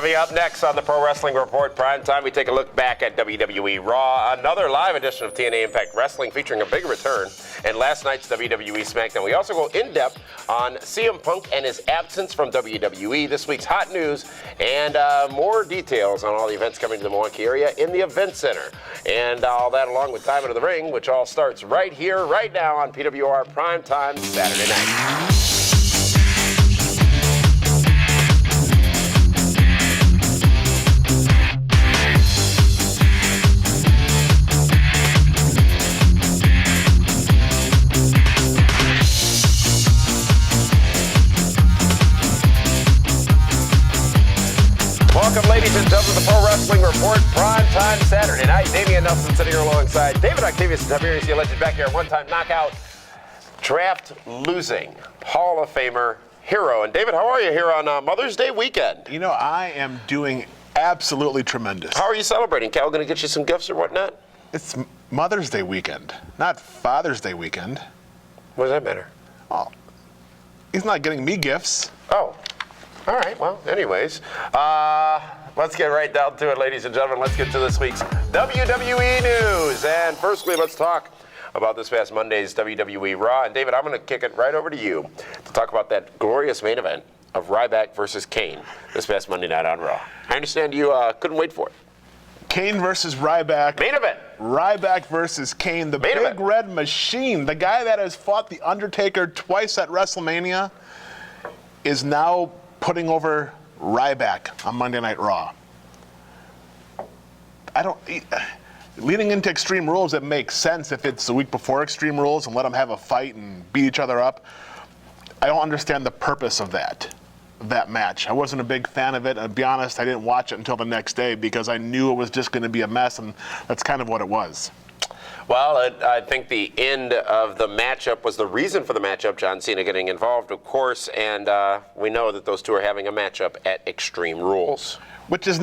Coming up next on the Pro Wrestling Report Primetime, we take a look back at WWE Raw, another live edition of TNA Impact Wrestling featuring a big return, and last night's WWE SmackDown. We also go in-depth on CM Punk and his absence from WWE, this week's hot news, and more details on all the events coming to the Milwaukee area in the Event Center. And all that along with Diamond of the Ring, which all starts right here, right now on PWR Primetime Saturday night. Welcome, ladies and gentlemen, to the Pro Wrestling Report, Primetime Saturday night. Damian Nelson sitting here alongside David Octavius and Tiberius, the alleged back here, one-time knockout, draft-losing Hall of Famer hero. And David, how are you here on Mother's Day weekend? You know, I am doing absolutely tremendous. How are you celebrating? Cal going to get you some gifts or whatnot? It's Mother's Day weekend, not Father's Day weekend. What does that matter? Oh, he's not getting me gifts. Oh. All right, well, anyways, let's get right down to it, ladies and gentlemen. Let's get to this week's WWE news. And firstly, let's talk about this past Monday's WWE Raw. And David, I'm going to kick it right over to you to talk about that glorious main event of Ryback versus Kane this past Monday night on Raw. I understand you couldn't wait for it. Kane versus Ryback. Main event. Ryback versus Kane, the Main big event. red machine, the guy that has fought The Undertaker twice at WrestleMania, is now putting over Ryback on Monday Night Raw. Leading into Extreme Rules, it makes sense if it's the week before Extreme Rules and let them have a fight and beat each other up. I don't understand the purpose of that match. I wasn't a big fan of it. I'll be honest, I didn't watch it until the next day because I knew it was just going to be a mess, and that's kind of what it was. Well, I think the end of the matchup was the reason for the matchup, John Cena getting involved, of course, and we know that those two are having a matchup at Extreme Rules. Which is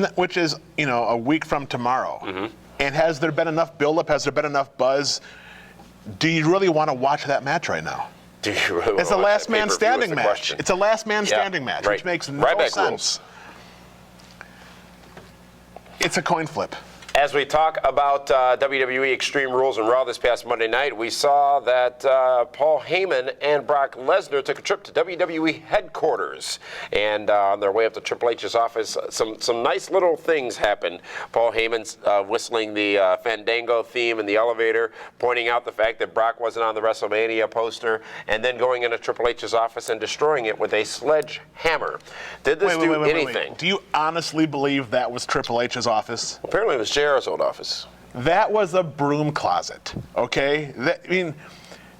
a week from tomorrow. Mm-hmm. And has there been enough buildup? Has there been enough buzz? Do you really want to watch that match right now? Do you really It's a last man standing match. Question. It's a last man standing match, right. Which makes no Ryback sense. rules. It's a coin flip. As we talk about WWE Extreme Rules and Raw this past Monday night, we saw that Paul Heyman and Brock Lesnar took a trip to WWE headquarters. And on their way up to Triple H's office, some nice little things happened. Paul Heyman's whistling the Fandango theme in the elevator, pointing out the fact that Brock wasn't on the WrestleMania poster, and then going into Triple H's office and destroying it with a sledgehammer. Did this do anything? Wait. Do you honestly believe that was Triple H's office? Apparently it was JR's old office. That was a broom closet, okay?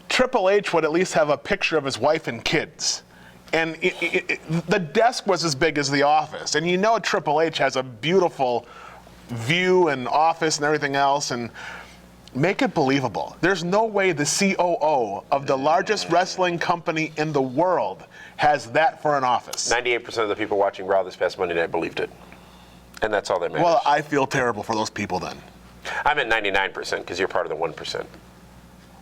Triple H would at least have a picture of his wife and kids. And the desk was as big as the office. And you know Triple H has a beautiful view and office and everything else. And make it believable. There's no way the COO of the largest wrestling company in the world has that for an office. 98% of the people watching Raw this past Monday night believed it. And that's all that matters. Well, I feel terrible for those people then. I'm at 99% because you're part of the 1%.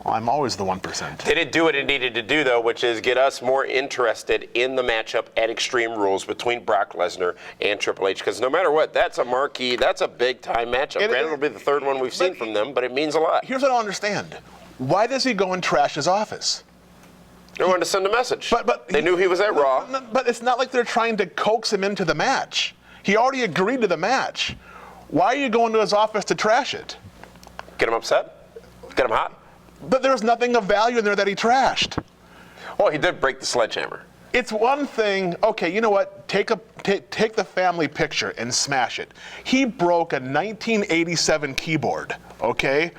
Well, I'm always the 1%. They didn't do what it needed to do, though, which is get us more interested in the matchup at Extreme Rules between Brock Lesnar and Triple H. Because no matter what, that's a marquee, that's a big-time matchup. Granted, it'll be the third one we've seen from them, but it means a lot. Here's what I don't understand. Why does he go and trash his office? They wanted to send a message. But they knew he was at Raw. But it's not like they're trying to coax him into the match. He already agreed to the match. Why are you going to his office to trash it? Get him upset? Get him hot? But there was nothing of value in there that he trashed. Well, he did break the sledgehammer. It's one thing, okay, you know what? Take the family picture and smash it. He broke a 1987 keyboard, okay?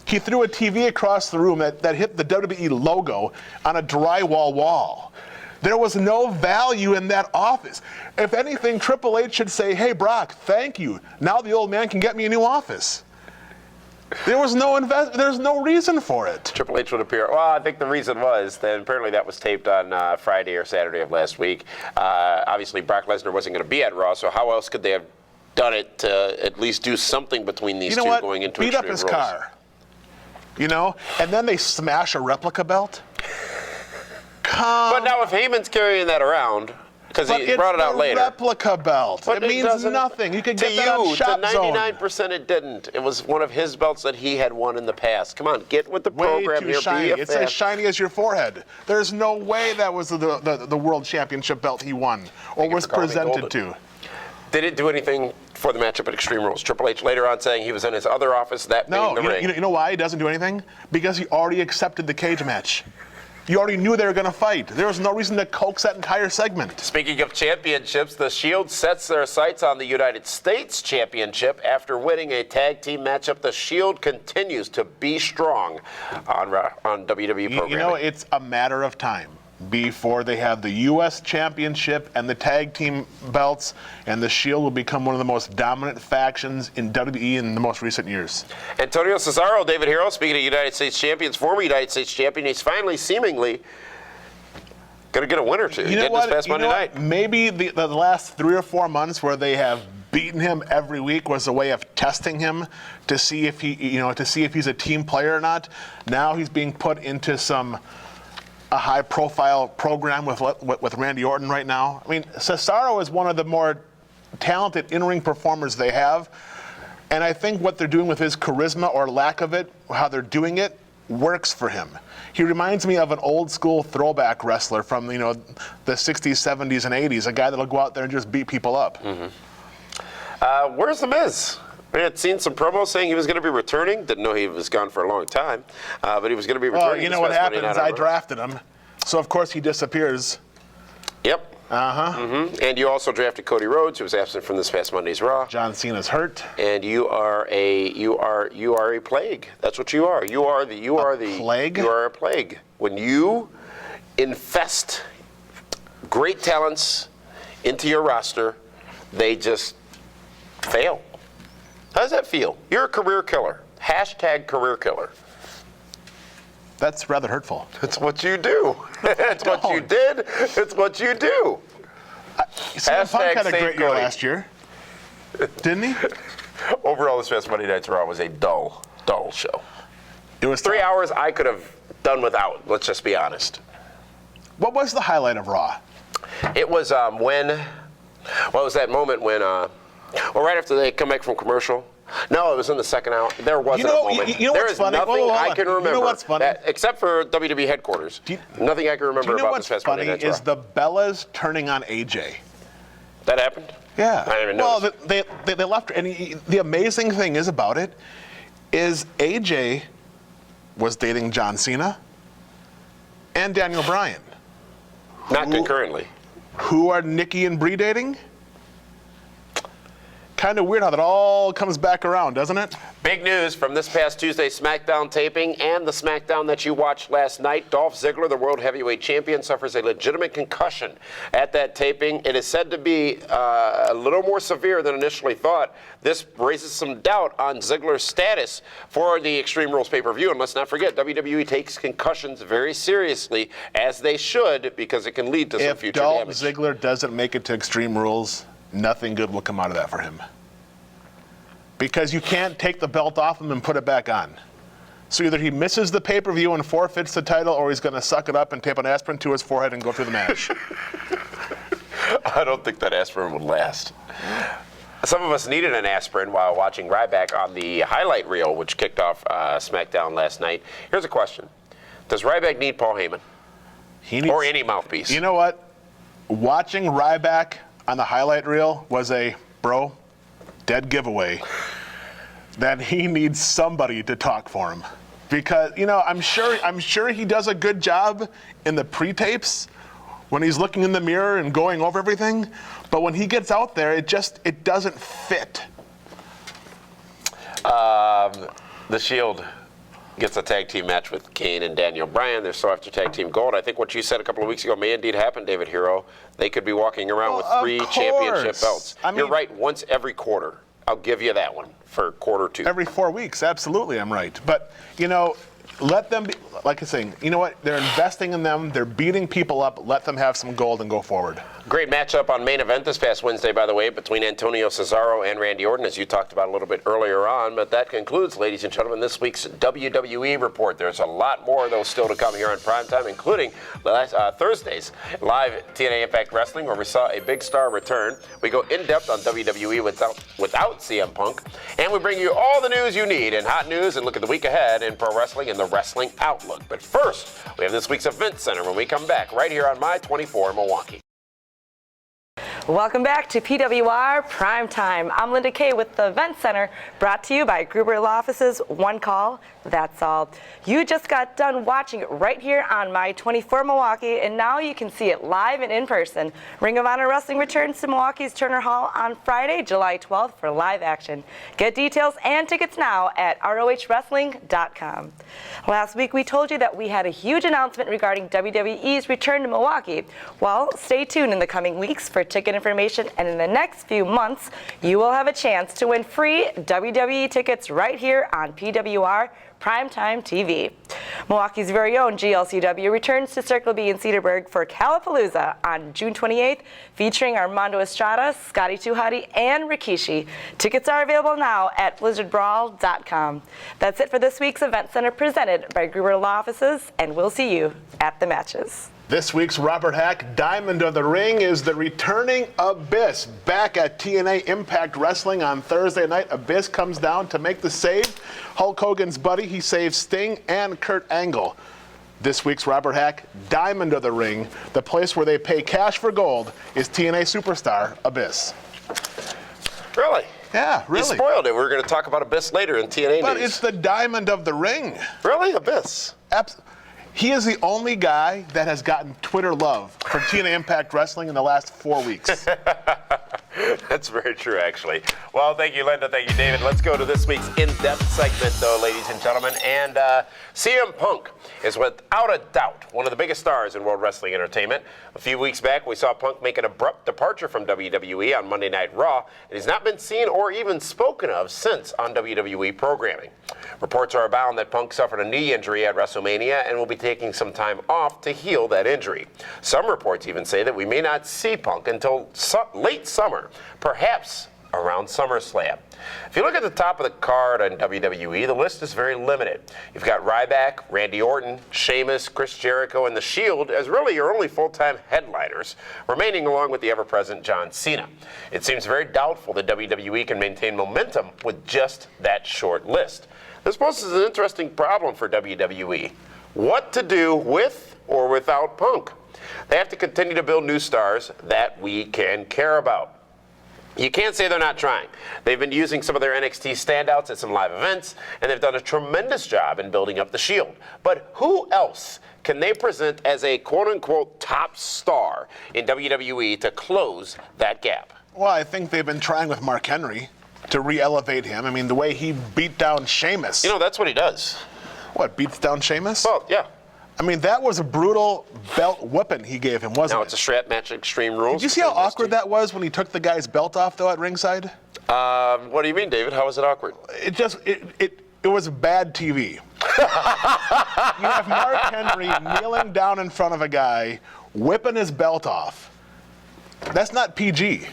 He threw a TV across the room that hit the WWE logo on a drywall wall. There was no value in that office. If anything, Triple H should say, hey, Brock, thank you. Now the old man can get me a new office. There was there's no reason for it. Triple H would appear. Well, I think the reason was that apparently that was taped on Friday or Saturday of last week. Obviously, Brock Lesnar wasn't going to be at Raw, so how else could they have done it to at least do something between these two going into Beat up Extreme his Rules? car. You know? And then they smash a replica belt? But now if Heyman's carrying that around, Because he brought it out later. It's a replica belt. But it means nothing. You can get that on Shop Zone. To 99% it didn't. It was one of his belts that he had won in the past. Come on, get with the program Way too here. shiny. It's as shiny as your forehead. There's no way that was the World Championship belt he won or was presented to. Did it do anything for the matchup at Extreme Rules? Triple H later on saying he was in his other office, that being the ring. You know why he doesn't do anything? Because he already accepted the cage match. You already knew they were going to fight. There was no reason to coax that entire segment. Speaking of championships, the Shield sets their sights on the United States Championship after winning a tag team matchup. The Shield continues to be strong on WWE programming. You know, it's a matter of time before they have the U.S. Championship and the tag team belts, and the Shield will become one of the most dominant factions in WWE in the most recent years. Antonio Cesaro, David Hero, speaking of United States champions, former United States champion, he's finally seemingly going to get a win or two. You know what? This past Monday night. Maybe the last 3 or 4 months where they have beaten him every week was a way of testing him to see if he's a team player or not. Now he's being put into a high-profile program with Randy Orton right now. I mean, Cesaro is one of the more talented in-ring performers they have, and I think what they're doing with his charisma or lack of it, how they're doing it, works for him. He reminds me of an old-school throwback wrestler from the 60s, 70s, and 80s, a guy that'll go out there and just beat people up. Mm-hmm. Where's The Miz? I had seen some promos saying he was going to be returning. Didn't know he was gone for a long time, but he was going to be returning. Well, you know what happens? I drafted him, so of course he disappears. Yep. Mm-hmm. And you also drafted Cody Rhodes, who was absent from this past Monday's Raw. John Cena's hurt. And you are a plague. That's what you are. You are the plague. You are a plague. When you infest great talents into your roster, they just fail. How does that feel? You're a career killer. # career killer. That's rather hurtful. It's what you do. It's what you did. It's what you do. CM Punk had a great year last year. Didn't he? Overall, this past Monday Night's Raw was a dull show. It was 3 hours I could have done without, let's just be honest. What was the highlight of Raw? It was what was that moment when, right after they come back from commercial? No, it was in the second hour. There wasn't a moment. There is nothing I can remember. You know what's funny? Except for WWE headquarters. Nothing I can remember about this past Monday Night's Raw. Is the Bellas turning on AJ. That happened? Yeah. I didn't even know. Well, they left her. And the amazing thing is about it is AJ was dating John Cena and Daniel Bryan. Not concurrently. Who are Nikki and Brie dating? Kind of weird how that all comes back around, doesn't it? Big news from this past Tuesday SmackDown taping and the SmackDown that you watched last night. Dolph Ziggler, the World Heavyweight Champion, suffers a legitimate concussion at that taping. It is said to be a little more severe than initially thought. This raises some doubt on Ziggler's status for the Extreme Rules pay-per-view. And let's not forget, WWE takes concussions very seriously, as they should, because it can lead to some future damage. If Dolph Ziggler doesn't make it to Extreme Rules, nothing good will come out of that for him. Because you can't take the belt off him and put it back on. So either he misses the pay-per-view and forfeits the title, or he's going to suck it up and tape an aspirin to his forehead and go through the match. I don't think that aspirin would last. Some of us needed an aspirin while watching Ryback on the highlight reel, which kicked off SmackDown last night. Here's a question. Does Ryback need Paul Heyman? Or any mouthpiece? You know what? Watching Ryback on the highlight reel was a dead giveaway that he needs somebody to talk for him, because I'm sure he does a good job in the pre-tapes when he's looking in the mirror and going over everything, but when he gets out there, it doesn't fit. The Shield gets a tag team match with Kane and Daniel Bryan. They're so after tag team gold. I think what you said a couple of weeks ago may indeed happen, David Hero. They could be walking around with 3 championship belts. You're right, once every quarter. I'll give you that one for quarter 2. Every 4 weeks, absolutely, I'm right. But, let them be, like I'm saying, you know what? They're investing in them. They're beating people up. Let them have some gold and go forward. Great matchup on main event this past Wednesday, by the way, between Antonio Cesaro and Randy Orton, as you talked about a little bit earlier on. But that concludes, ladies and gentlemen, this week's WWE Report. There's a lot more, though, still to come here on Primetime, including Thursday's live TNA Impact Wrestling, where we saw a big star return. We go in-depth on WWE without CM Punk. And we bring you all the news you need and hot news and look at the week ahead in pro wrestling and the Wrestling Outlook. But first, we have this week's Event Center when we come back right here on My 24 Milwaukee. Welcome back to PWR Primetime. I'm Linda Kay with the Event Center, brought to you by Gruber Law Offices. One call, that's all. You just got done watching it right here on My 24 Milwaukee, and now you can see it live and in person. Ring of Honor Wrestling returns to Milwaukee's Turner Hall on Friday, July 12th for live action. Get details and tickets now at rohwrestling.com. Last week we told you that we had a huge announcement regarding WWE's return to Milwaukee. Well, stay tuned in the coming weeks for ticket information, and in the next few months you will have a chance to win free WWE tickets right here on PWR Primetime TV. Milwaukee's very own GLCW returns to Circle B in Cedarburg for Calapalooza on June 28th, featuring Armando Estrada, Scotty 2 Hotty, and Rikishi. Tickets are available now at blizzardbrawl.com. That's it for this week's Event Center presented by Gruber Law Offices, and we'll see you at the matches. This week's Robert Hack Diamond of the Ring is the returning Abyss. Back at TNA Impact Wrestling on Thursday night, Abyss comes down to make the save. Hulk Hogan's buddy, he saves Sting and Kurt Angle. This week's Robert Hack Diamond of the Ring, the place where they pay cash for gold, is TNA superstar Abyss. Really? Yeah, really. You spoiled it. We're going to talk about Abyss later in TNA But news. it's the Diamond of the Ring. Really? Abyss? He is the only guy that has gotten Twitter love from TNA Impact Wrestling in the last 4 weeks. That's very true, actually. Well, thank you, Linda. Thank you, David. Let's go to this week's in-depth segment, though, ladies and gentlemen. And CM Punk is without a doubt one of the biggest stars in World Wrestling Entertainment. A few weeks back, we saw Punk make an abrupt departure from WWE on Monday Night Raw, and he's not been seen or even spoken of since on WWE programming. Reports are abound that Punk suffered a knee injury at WrestleMania and will be taking some time off to heal that injury. Some reports even say that we may not see Punk until late summer, perhaps around SummerSlam. If you look at the top of the card on WWE, the list is very limited. You've got Ryback, Randy Orton, Sheamus, Chris Jericho, and The Shield as really your only full-time headliners, remaining along with the ever-present John Cena. It seems very doubtful that WWE can maintain momentum with just that short list. This poses an interesting problem for WWE. What to do with or without Punk? They have to continue to build new stars that we can care about. You can't say they're not trying. They've been using some of their NXT standouts at some live events, and they've done a tremendous job in building up the Shield. But who else can they present as a quote-unquote top star in WWE to close that gap? Well, I think they've been trying with Mark Henry to re-elevate him. I mean, the way he beat down Sheamus. You know, that's what he does. What, beats down Sheamus? Well, yeah. I mean, that was a brutal belt whooping he gave him, wasn't it? Now it's a strap match, Extreme Rules. Did you see how awkward that was when he took the guy's belt off, though, at ringside? What do you mean, David? How was it awkward? It was bad TV. You have Mark Henry kneeling down in front of a guy, whipping his belt off. That's not PG.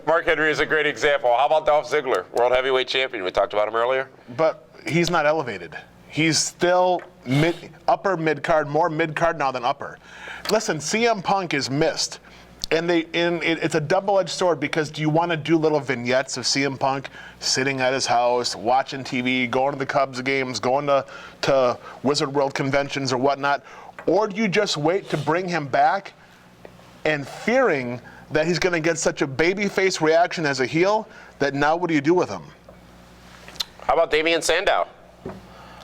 Mark Henry is a great example. How about Dolph Ziggler, World Heavyweight Champion? We talked about him earlier. But he's not elevated. He's still upper mid-card, more mid-card now than upper. Listen, CM Punk is missed. And it's a double-edged sword, because do you want to do little vignettes of CM Punk sitting at his house, watching TV, going to the Cubs games, going to Wizard World conventions or whatnot? Or do you just wait to bring him back and fearing that he's going to get such a babyface reaction as a heel that now what do you do with him? How about Damian Sandow?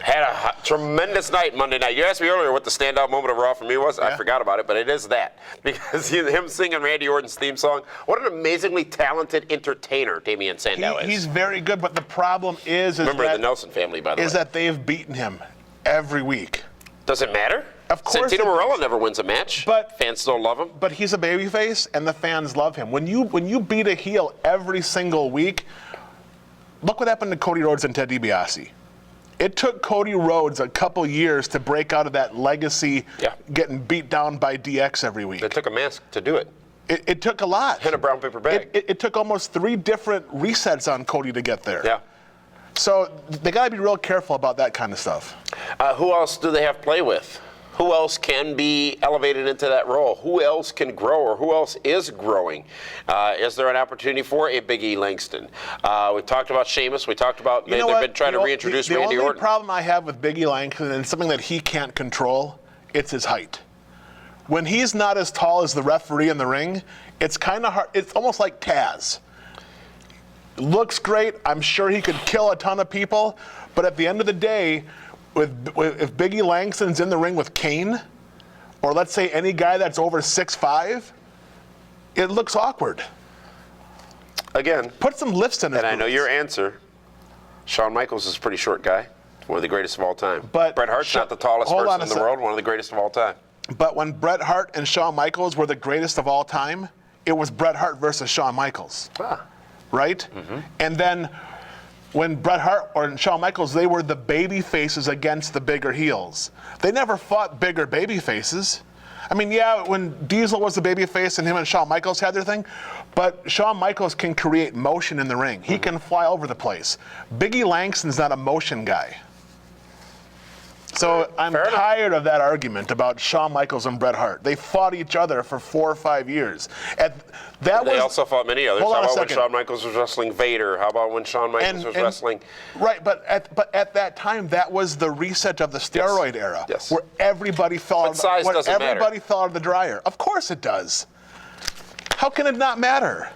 Had a tremendous night Monday night. You asked me earlier what the standout moment of Raw for me was. Yeah. I forgot about it, but it is that. Because him singing Randy Orton's theme song, what an amazingly talented entertainer Damian Sandow is. He's very good, but the problem is Remember the Nelson family, by the way. Is that they've beaten him every week. Does it matter? Of course. Santino Marella never wins a match. But fans still love him. But he's a babyface, and the fans love him. When you beat a heel every single week, look what happened to Cody Rhodes and Ted DiBiase. It took Cody Rhodes a couple years to break out of that legacy, getting beat down by DX every week. It took a mask to do it. It took a lot. And a brown paper bag. It took almost 3 different resets on Cody to get there. Yeah. So they got to be real careful about that kind of stuff. Who else do they have to play with? Who else can be elevated into that role? Who else can grow, or who else is growing? Is there an opportunity for a Big E Langston? We talked about Sheamus. We talked about they've been trying to reintroduce Randy Orton. The only problem I have with Big E Langston, and something that he can't control, it's his height. When he's not as tall as the referee in the ring, it's kind of hard. It's almost like Taz. Looks great. I'm sure he could kill a ton of people, but at the end of the day, if Big E Langston's in the ring with Kane, or let's say any guy that's over 6'5", it looks awkward. Again, put some lifts in it. And I know your answer. Shawn Michaels is a pretty short guy, one of the greatest of all time. But Bret Hart's not the tallest person in the world, one of the greatest of all time. But when Bret Hart and Shawn Michaels were the greatest of all time, it was Bret Hart versus Shawn Michaels. Right? Mm-hmm. And then when Bret Hart or Shawn Michaels, they were the baby faces against the bigger heels. They never fought bigger baby faces. I mean, yeah, when Diesel was the baby face and him and Shawn Michaels had their thing, but Shawn Michaels can create motion in the ring. He can fly over the place. Big E Langston's not a motion guy. So I'm tired of that argument about Shawn Michaels and Bret Hart. They fought each other for 4 or 5 years. They also fought many others. How about when second. Shawn Michaels was wrestling Vader? How about when Shawn Michaels was wrestling? Right, but at that time, that was the reset of the steroid era, where everybody fell out of the dryer. Of course it does. How can it not matter?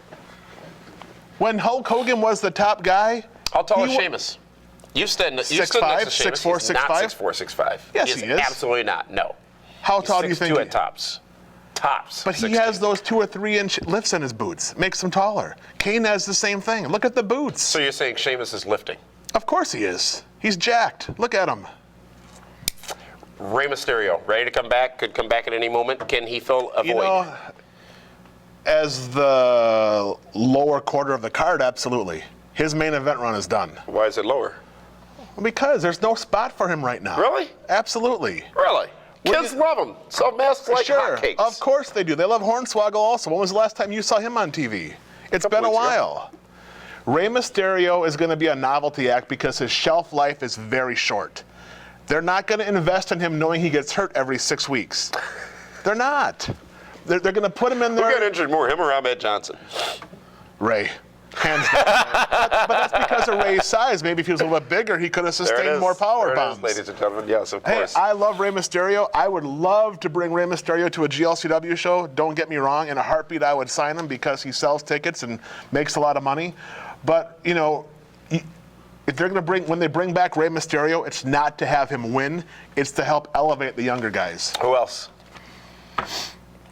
When Hulk Hogan was the top guy, how tall is Sheamus? You stood next to Sheamus. 6'4", 6'5"? Not 6'4", 6'5". Yes, he is. Absolutely not. No. How tall do you think? 6'2" at tops. Tops. But he has those 2 or 3 inch lifts in his boots. Makes him taller. Kane has the same thing. Look at the boots. So you're saying Sheamus is lifting? Of course he is. He's jacked. Look at him. Rey Mysterio, ready to come back? Could come back at any moment. Can he fill a void? You know, as the lower quarter of the card, absolutely. His main event run is done. Why is it lower? Because there's no spot for him right now. Really? Absolutely. Really? Kids love him. Sell masks like hotcakes. Of course they do. They love Hornswoggle also. When was the last time you saw him on TV? It's been a while. Rey Mysterio is going to be a novelty act because his shelf life is very short. They're not going to invest in him knowing he gets hurt every 6 weeks. They're not. They're going to put him in there. Who got injured more, him or Ahmed Johnson? Rey. Hands down. But that's because of Rey's size. Maybe if he was a little bit bigger, he could have sustained more power bombs. Ladies and gentlemen, yes, of course. Hey, I love Rey Mysterio. I would love to bring Rey Mysterio to a GLCW show. Don't get me wrong. In a heartbeat, I would sign him because he sells tickets and makes a lot of money. But, you know, if they're going to when they bring back Rey Mysterio, it's not to have him win. It's to help elevate the younger guys. Who else?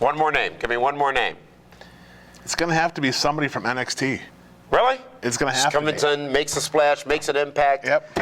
One more name. Give me one more name. It's going to have to be somebody from NXT. Really? It's going to have to be. Comes in, makes a splash, makes an impact. Yep.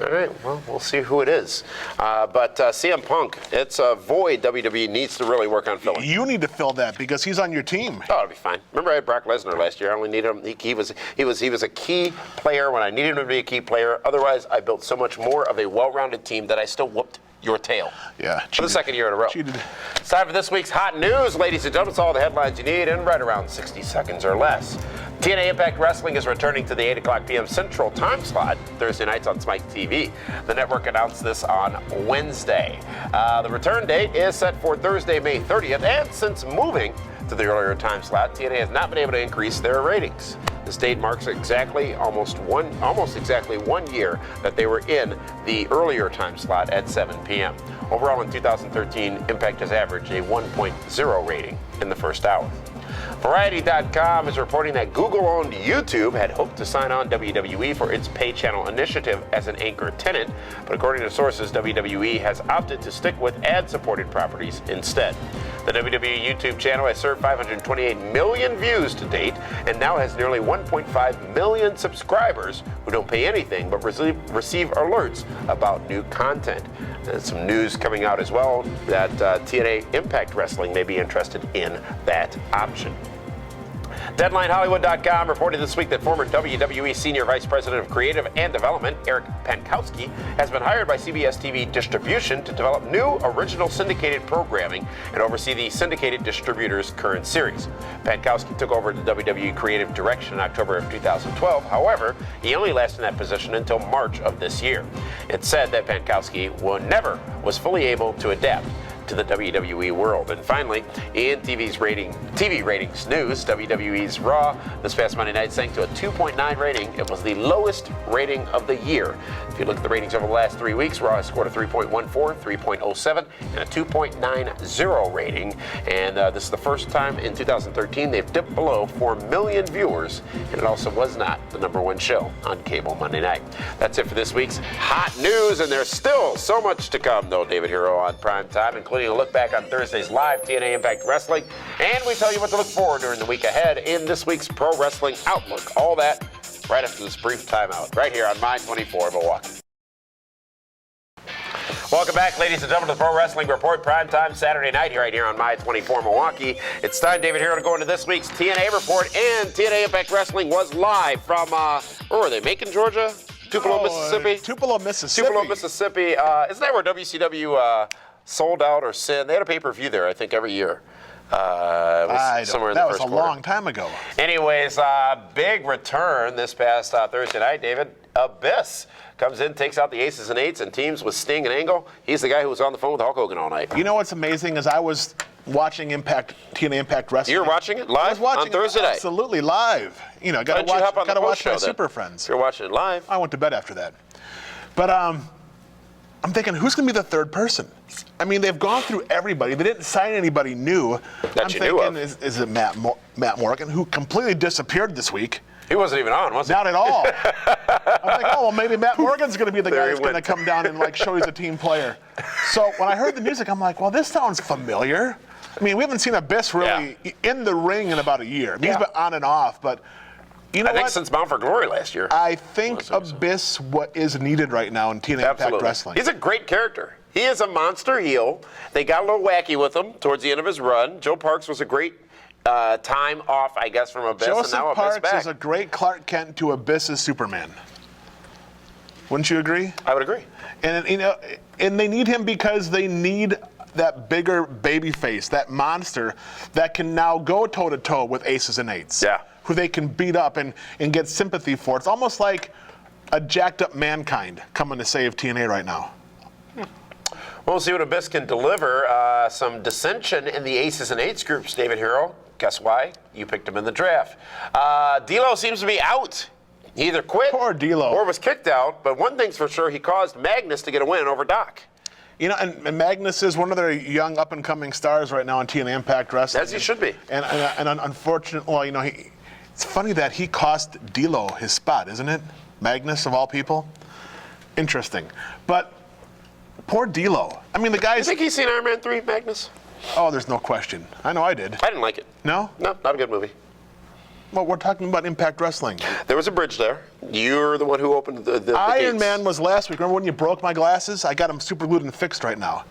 All right, well, we'll see who it is. But CM Punk, it's a void WWE needs to really work on filling. You need to fill that because he's on your team. Oh, it'll be fine. Remember I had Brock Lesnar last year. I only needed him. He was a key player when I needed him to be a key player. Otherwise, I built so much more of a well-rounded team that I still whooped your tail. Yeah. For the second year in a row. Cheated. It's time for this week's hot news, ladies and gentlemen. It's all the headlines you need in right around 60 seconds or less. TNA Impact Wrestling is returning to the 8 o'clock p.m. Central Time slot Thursday nights on Smite TV. The network announced this on Wednesday. The return date is set for Thursday, May 30th, and since moving to the earlier time slot, TNA has not been able to increase their ratings. This date marks almost exactly 1 year that they were in the earlier time slot at 7 p.m. Overall, in 2013, Impact has averaged a 1.0 rating in the first hour. Variety.com is reporting that Google-owned YouTube had hoped to sign on WWE for its pay channel initiative as an anchor tenant, but according to sources, WWE has opted to stick with ad-supported properties instead. The WWE YouTube channel has served 528 million views to date and now has nearly 1.5 million subscribers who don't pay anything but receive alerts about new content. There's some news coming out as well that TNA Impact Wrestling may be interested in that option. DeadlineHollywood.com reported this week that former WWE Senior Vice President of Creative and Development, Eric Pankowski, has been hired by CBS TV Distribution to develop new original syndicated programming and oversee the syndicated distributor's current series. Pankowski took over the WWE Creative Direction in October of 2012. However, he only lasted in that position until March of this year. It's said that Pankowski never was fully able to adapt to the WWE world. And finally, in TV ratings news, WWE's Raw this past Monday night sank to a 2.9 rating. It was the lowest rating of the year. If you look at the ratings over the last 3 weeks, Raw has scored a 3.14, 3.07, and a 2.90 rating. And this is the first time in 2013 they've dipped below 4 million viewers, and it also was not the #1 show on cable Monday night. That's it for this week's hot news, and there's still so much to come, though, David Hero on PrimeTime, including a look back on Thursday's live TNA Impact Wrestling, and we tell you what to look forward during the week ahead in this week's Pro Wrestling Outlook. All that right after this brief timeout, right here on My 24 Milwaukee. Welcome back, ladies and gentlemen, to the Pro Wrestling Report, primetime Saturday night right here on My 24 Milwaukee. It's time, David Hero, to go into this week's TNA Report, and TNA Impact Wrestling was live from, where were they, Macon, Georgia? Tupelo, Mississippi? Tupelo, Mississippi. Tupelo, Mississippi. Isn't that where WCW sold out or sin? They had a pay-per-view there, I think, every year. Somewhere in the first quarter. Long time ago. Anyways, big return this past Thursday night, David. Abyss comes in, takes out the Aces and Eights, and teams with Sting and Angle. He's the guy who was on the phone with Hulk Hogan all night. You know what's amazing is I was watching TNA Impact Wrestling. You were watching it live I was watching on Thursday night? Absolutely live. You know, gotta watch my Super Friends. You're watching it live. I went to bed after that. But I'm thinking, who's going to be the third person? I mean, they've gone through everybody. They didn't sign anybody new. That you knew of. Is it Matt Morgan, who completely disappeared this week? He wasn't even on, was he? Not at all. I'm like, oh, well, maybe Matt Morgan's going to be the guy that's going to come down and like show he's a team player. So when I heard the music, I'm like, well, this sounds familiar. I mean, we haven't seen Abyss really in the ring in about a year. I mean, he's been on and off, but you know I think since Bound for Glory last year. I think Abyss is needed right now in TNA Impact Wrestling. He's a great character. He is a monster heel. They got a little wacky with him towards the end of his run. Joe Parks was a great time off, I guess, from Abyss, and now Abyss Parks back. is a great Clark Kent to Abyss's Superman. Wouldn't you agree? I would agree. And you know, and they need him because they need that bigger baby face, that monster that can now go toe to toe with Aces and Eights. Yeah. Who they can beat up and get sympathy for. It's almost like a jacked up Mankind coming to save TNA right now. We'll see what Abyss can deliver. Some dissension in the Aces and Eights groups, David Hero. Guess why? You picked him in the draft. D'Lo seems to be out. He either quit Poor D'Lo. or was kicked out, but one thing's for sure, he caused Magnus to get a win over Doc. You know, and Magnus is one of their young up-and-coming stars right now in TNA Impact Wrestling. As he should be. And unfortunately, well, you know, it's funny that he cost D'Lo his spot, isn't it? Magnus, of all people. Interesting. But poor D'Lo. I mean, the guy's... You think he's seen Iron Man 3, Magnus? Oh, there's no question. I know I did. I didn't like it. No? No, not a good movie. Well, we're talking about Impact Wrestling. There was a bridge there. You're the one who opened the Iron gates. Man was last week. Remember when you broke my glasses? I got them super glued and fixed right now.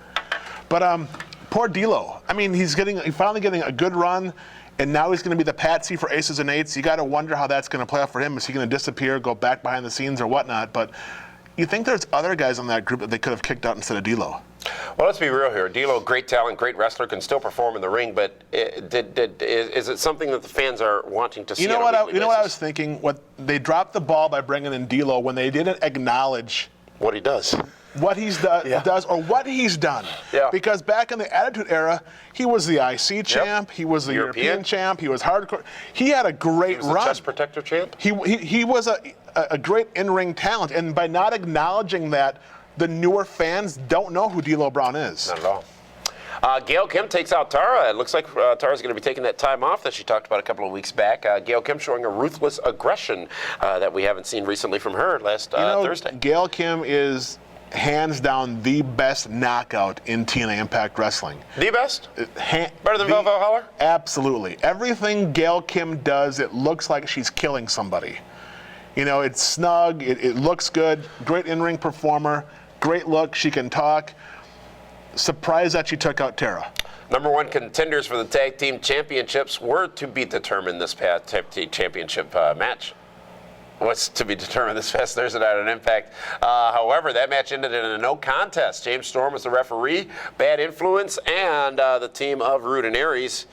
But poor D'Lo. I mean, he's finally getting a good run, and now he's going to be the patsy for Aces and Eights. You got to wonder how that's going to play out for him. Is he going to disappear, go back behind the scenes, or whatnot? But you think there's other guys on that group that they could have kicked out instead of D'Lo? Well, let's be real here. D'Lo, great talent, great wrestler, can still perform in the ring, but is it something that the fans are wanting to see? You know what I was thinking? What they dropped the ball by bringing in D'Lo when they didn't acknowledge what he does. What he's does or what he's done. Yeah. Because back in the Attitude Era, he was the IC champ, he was the European champ, he was hardcore. He had a great run. He was the chest protector champ. He was a great in-ring talent, and by not acknowledging that, the newer fans don't know who D'Lo Brown is. Not at all. Gail Kim takes out Tara. It looks like Tara's going to be taking that time off that she talked about a couple of weeks back. Gail Kim showing a ruthless aggression that we haven't seen recently from her last Thursday. Gail Kim is hands down the best knockout in TNA Impact Wrestling. The best? Better than Velvet Holler? Absolutely. Everything Gail Kim does, it looks like she's killing somebody. You know, it's snug, it looks good, great in-ring performer, great look, she can talk. Surprised that she took out Tara. Number one contenders for the tag team championships were to be determined this past tag team championship match. What's to be determined this past Thursday night on Impact. However, that match ended in a no contest. James Storm was the referee, Bad Influence, and the team of Rude and Aries.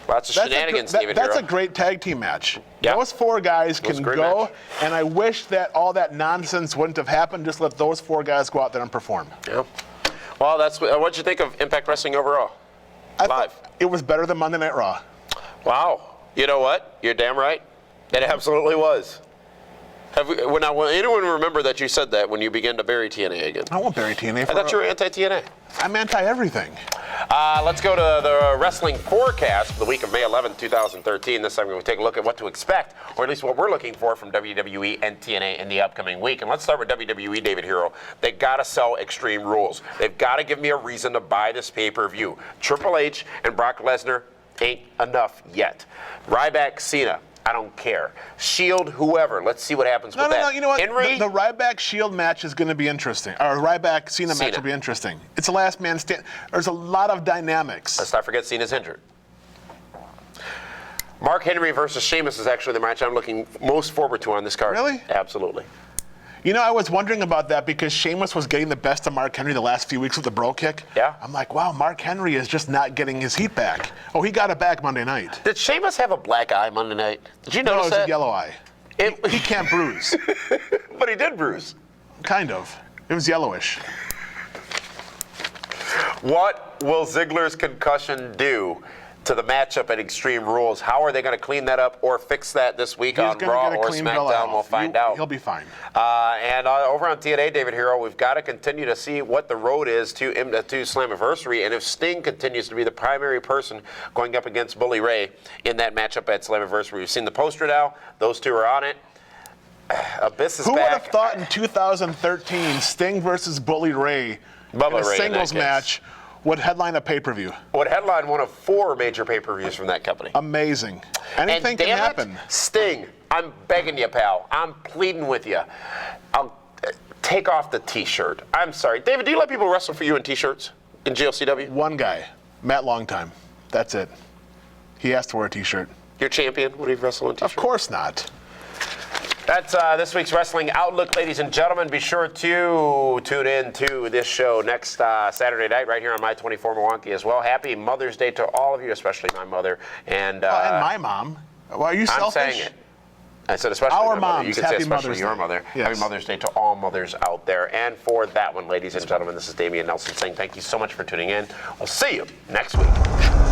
Lots of shenanigans, David That's Hero. a great tag team match. Yeah. Those four guys can go, match. and I wish that all that nonsense wouldn't have happened. Just let those four guys go out there and perform. Yeah. Well, what'd you think of Impact Wrestling overall? I Live. thought it was better than Monday Night Raw. Wow. You know what? You're damn right. It absolutely was. Will anyone remember that you said that when you began to bury TNA again? I won't bury TNA. I thought you were anti-TNA. I'm anti-everything. Let's go to the wrestling forecast for the week of May 11, 2013. This time we're going to take a look at what to expect, or at least what we're looking for from WWE and TNA in the upcoming week. And let's start with WWE, David Hero. They got to sell Extreme Rules. They've got to give me a reason to buy this pay-per-view. Triple H and Brock Lesnar ain't enough yet. Ryback, Cena. I don't care. Shield, whoever. Let's see what happens with that. No, you know what? Henry? The Ryback Shield match is going to be interesting. Or Ryback Cena match will be interesting. It's a last man stand. There's a lot of dynamics. Let's not forget Cena's injured. Mark Henry versus Sheamus is actually the match I'm looking most forward to on this card. Really? Absolutely. You know, I was wondering about that because Sheamus was getting the best of Mark Henry the last few weeks with the bro kick. Yeah. I'm like, wow, Mark Henry is just not getting his heat back. Oh, he got it back Monday night. Did Sheamus have a black eye Monday night? Did you No, notice it was that? a yellow eye. He can't bruise. But he did bruise. Kind of. It was yellowish. What will Ziggler's concussion do to the matchup at Extreme Rules? How are they going to clean that up or fix that this week He's on gonna Raw get a or clean bill of SmackDown? health. We'll find out. He'll be fine. And over on TNA, David Hero, we've got to continue to see what the road is to Slammiversary, and if Sting continues to be the primary person going up against Bully Ray in that matchup at Slammiversary. We've seen the poster now. Those two are on it. Abyss is Who would back. have thought in 2013 Sting versus Bully Ray Bubba in a Ray in singles that case. match would headline a pay-per-view? Would headline one of 4 major pay-per-views from that company. Amazing. Anything And can damn it, happen. Sting, I'm begging you, pal. I'm pleading with you. I'll take off the T-shirt. I'm sorry. David, do you let people wrestle for you in T-shirts in GLCW? One guy, Matt Longtime. That's it. He has to wear a T-shirt. Your champion, would he wrestle in T-shirt? Of course not. That's this week's Wrestling Outlook, ladies and gentlemen. Be sure to tune in to this show next Saturday night right here on My 24 Milwaukee as well. Happy Mother's Day to all of you, especially my mother. And my mom. Well, are you selfish? I'm saying it. I said especially Our my mother. moms. You can Happy say especially Mother's your Day. mother. Yes. Happy Mother's Day to all mothers out there. And for that one, ladies and gentlemen, this is Damian Nelson saying thank you so much for tuning in. I'll see you next week.